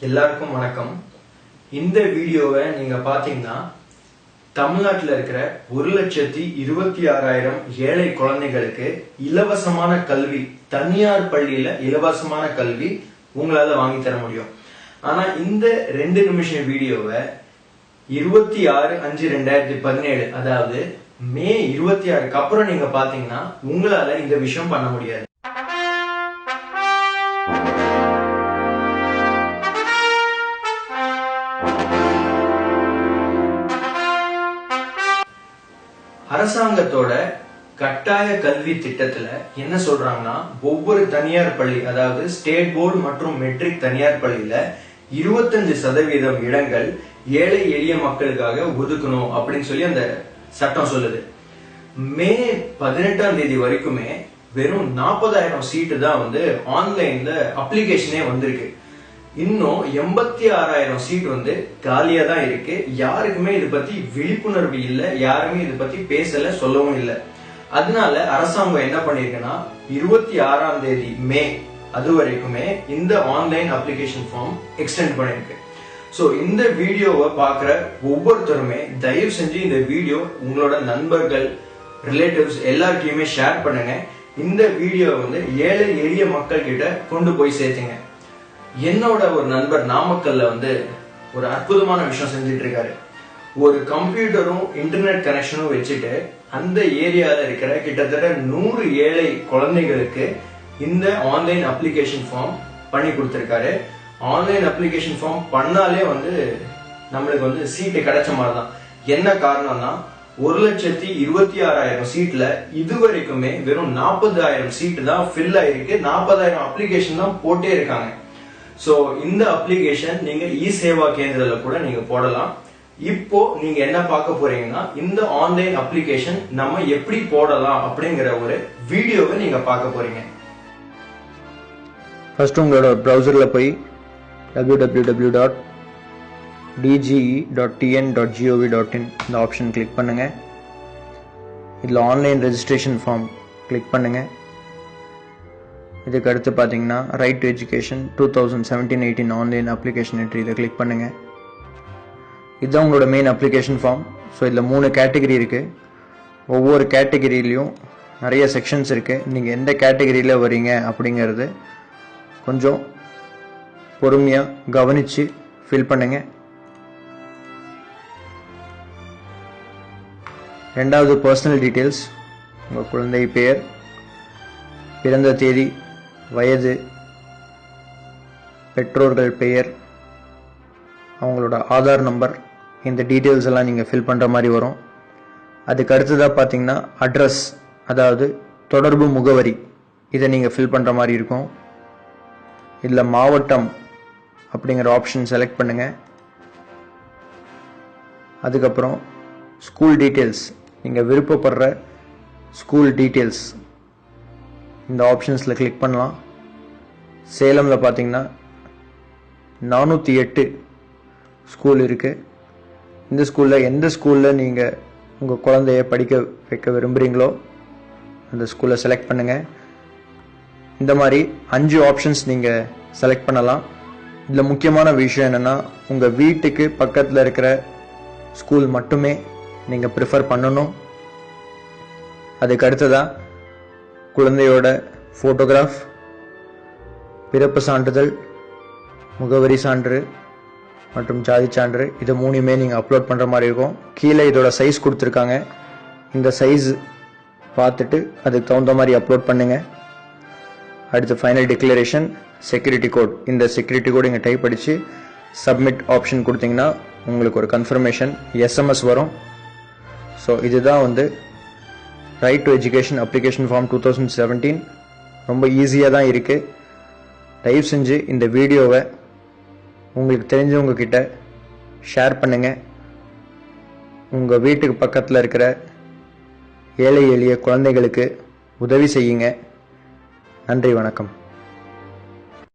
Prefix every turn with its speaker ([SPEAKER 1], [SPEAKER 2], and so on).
[SPEAKER 1] எல்லாருக்கும் வணக்கம். இந்த வீடியோவை நீங்க பாத்தீங்கன்னா தமிழ்நாட்டில் இருக்கிற 1,26,000 ஏழை குழந்தைகளுக்கு இலவசமான கல்வி, தனியார் பள்ளியில இலவசமான கல்வி உங்களால வாங்கி தர முடியும். ஆனா இந்த 2 நிமிஷம் வீடியோவை 26/5/2017 அதாவது மே 26க்கு அப்புறம் நீங்க பாத்தீங்கன்னா உங்களால இந்த விஷயம் பண்ண முடியாது. அரசாங்கத்தோட கட்டாய கல்வி திட்டத்துல என்ன சொல்றாங்கன்னா, ஒவ்வொரு தனியார் பள்ளி, அதாவது ஸ்டேட் போர்டு மற்றும் மெட்ரிக் தனியார் பள்ளியில 25% இடங்கள் ஏழை எளிய மக்களுக்காக ஒதுக்கணும் அப்படின்னு சொல்லி அந்த சட்டம் சொல்லுது. மே 18ஆம் தேதி வரைக்குமே வெறும் 40,000 சீட்டு தான் ஆன்லைன்ல அப்ளிகேஷனே வந்திருக்கு. இன்னும் 86,000 சீட் காலியா தான் இருக்கு. யாருக்குமே இது பத்தி விழிப்புணர்வு இல்ல, யாருமே இது பத்தி பேசல, சொல்லவும் இல்ல. அதனால அரசாங்கம் என்ன பண்ணிருக்குன்னா 26ஆம் தேதி மே அது வரைக்குமே இந்த ஆன்லைன் அப்ளிகேஷன் ஃபார்ம் எக்ஸ்டெண்ட் பண்ணிருக்கு. சோ இந்த வீடியோவை பாக்குற ஒவ்வொருத்தருமே தயவு செஞ்சு இந்த வீடியோ உங்களோட நண்பர்கள், ரிலேட்டிவ்ஸ் எல்லார்கிட்டயுமே ஷேர் பண்ணுங்க. இந்த வீடியோ ஏழை எளிய மக்கள் கிட்ட கொண்டு போய் சேர்த்துங்க. என்னோட ஒரு நண்பர் நாமக்கல்ல ஒரு அற்புதமான விஷயம் செஞ்சுட்டு இருக்காரு. ஒரு கம்ப்யூட்டரும் இன்டர்நெட் கனெக்ஷனும் வச்சுட்டு அந்த ஏரியால இருக்கிற கிட்டத்தட்ட 100 ஏழை குழந்தைகளுக்கு இந்த ஆன்லைன் அப்ளிகேஷன் ஃபார்ம் பண்ணி கொடுத்திருக்காரு. ஆன்லைன் அப்ளிகேஷன் ஃபார்ம் பண்ணாலே நம்மளுக்கு சீட்டு கிடைச்ச மாதிரி தான். என்ன காரணம்னா 1,26,000 சீட்ல இதுவரைக்குமே வெறும் 40,000 சீட்டு தான் ஃபில் ஆயிருக்கு. 40,000 அப்ளிகேஷன் தான் போட்டே இருக்காங்க. சோ இந்த அப்ளிகேஷன் நீங்க இ சேவா கேந்திரத்துல கூட நீங்க போடலாம். இப்போ நீங்க என்ன பார்க்க போறீங்கன்னா, இந்த ஆன்லைன் அப்ளிகேஷன் நம்ம எப்படி போடலாம் அப்படிங்கிற ஒரு வீடியோவை நீங்க பார்க்க போறீங்க.
[SPEAKER 2] ஃபர்ஸ்ட் உங்களோட ப்ரௌசர்ல போய் www.dge.tn.gov.in இந்த ஆப்ஷன் கிளிக் பண்ணுங்க. இதுல ஆன்லைன் ரெஜிஸ்ட்ரேஷன் ஃபார்ம் கிளிக் பண்ணுங்க. இதுக்கு அடுத்து பார்த்தீங்கன்னா right to education 2017-18 online application entry இதை கிளிக் பண்ணுங்க. இதுதான் உங்களோட மெயின் அப்ளிகேஷன் ஃபார்ம். ஸோ இதில் 3 கேட்டகரி இருக்கு. ஒவ்வொரு கேட்டகரியிலையும் நிறைய செக்ஷன்ஸ் இருக்கு. நீங்கள் எந்த கேட்டகரியில் வரீங்க அப்படிங்கிறது கொஞ்சம் பொறுமையாக கவனித்து ஃபில் பண்ணுங்க. ரெண்டாவது பர்சனல் டீட்டெயில்ஸ், உங்கள் குழந்தை பெயர், பிறந்த தேதி, வயது, பெற்றோர்கள் பெயர், அவங்களோட ஆதார் நம்பர், இந்த டீட்டெயில்ஸ் எல்லாம் நீங்கள் ஃபில் பண்ணுற மாதிரி வரும். அதுக்கு அடுத்ததாக பார்த்தீங்கன்னா அட்ரஸ், அதாவது தொடர்பு முகவரி, இதை நீங்கள் ஃபில் பண்ணுற மாதிரி இருக்கும். இதில் மாவட்டம் அப்படிங்கிற ஆப்ஷன் செலக்ட் பண்ணுங்கள். அதுக்கப்புறம் ஸ்கூல் டீட்டெயில்ஸ், நீங்கள் விருப்பப்படுற ஸ்கூல் டீட்டெயில்ஸ் இந்த ஆப்ஷன்ஸில் கிளிக் பண்ணலாம். சேலமில் பார்த்தீங்கன்னா 408 ஸ்கூல் இருக்குது. இந்த ஸ்கூலில் எந்த ஸ்கூலில் நீங்கள் உங்கள் குழந்தைய படிக்க வைக்க விரும்புகிறீங்களோ அந்த ஸ்கூலை செலக்ட் பண்ணுங்கள். இந்த மாதிரி 5 ஆப்ஷன்ஸ் நீங்கள் செலக்ட் பண்ணலாம். இதில் முக்கியமான விஷயம் என்னென்னா, உங்கள் வீட்டுக்கு பக்கத்தில் இருக்கிற ஸ்கூல் மட்டுமே நீங்கள் ப்ரிஃபர் பண்ணணும். அதுக்கு அடுத்ததாக குழந்தையோட ஃபோட்டோகிராஃப், பிறப்பு சான்றிதழ், முகவரி சான்று மற்றும் ஜாதி சான்று, இது 3மே நீங்கள் அப்லோட் பண்ணுற மாதிரி இருக்கும். கீழே இதோட சைஸ் கொடுத்துருக்காங்க. இந்த சைஸ் பார்த்துட்டு அதுக்கு தகுந்த மாதிரி அப்லோட் பண்ணுங்க. அடுத்து ஃபைனல் டிக்ளரேஷன், செக்யூரிட்டி கோட். இந்த செக்யூரிட்டி கோட் இங்கே டைப் அடித்து சப்மிட் ஆப்ஷன் கொடுத்தீங்கன்னா உங்களுக்கு ஒரு கன்ஃபர்மேஷன் SMS வரும். ஸோ இதுதான் right to education application form 2017. ரொம்ப ஈஸியாக தான் இருக்குது. தயவு செஞ்சு இந்த வீடியோவை உங்களுக்கு தெரிஞ்சவங்க கிட்ட ஷேர் பண்ணுங்கள். உங்கள் வீட்டுக்கு பக்கத்தில் இருக்கிற ஏழை எளிய குழந்தைகளுக்கு உதவி செய்யுங்க. நன்றி, வணக்கம்.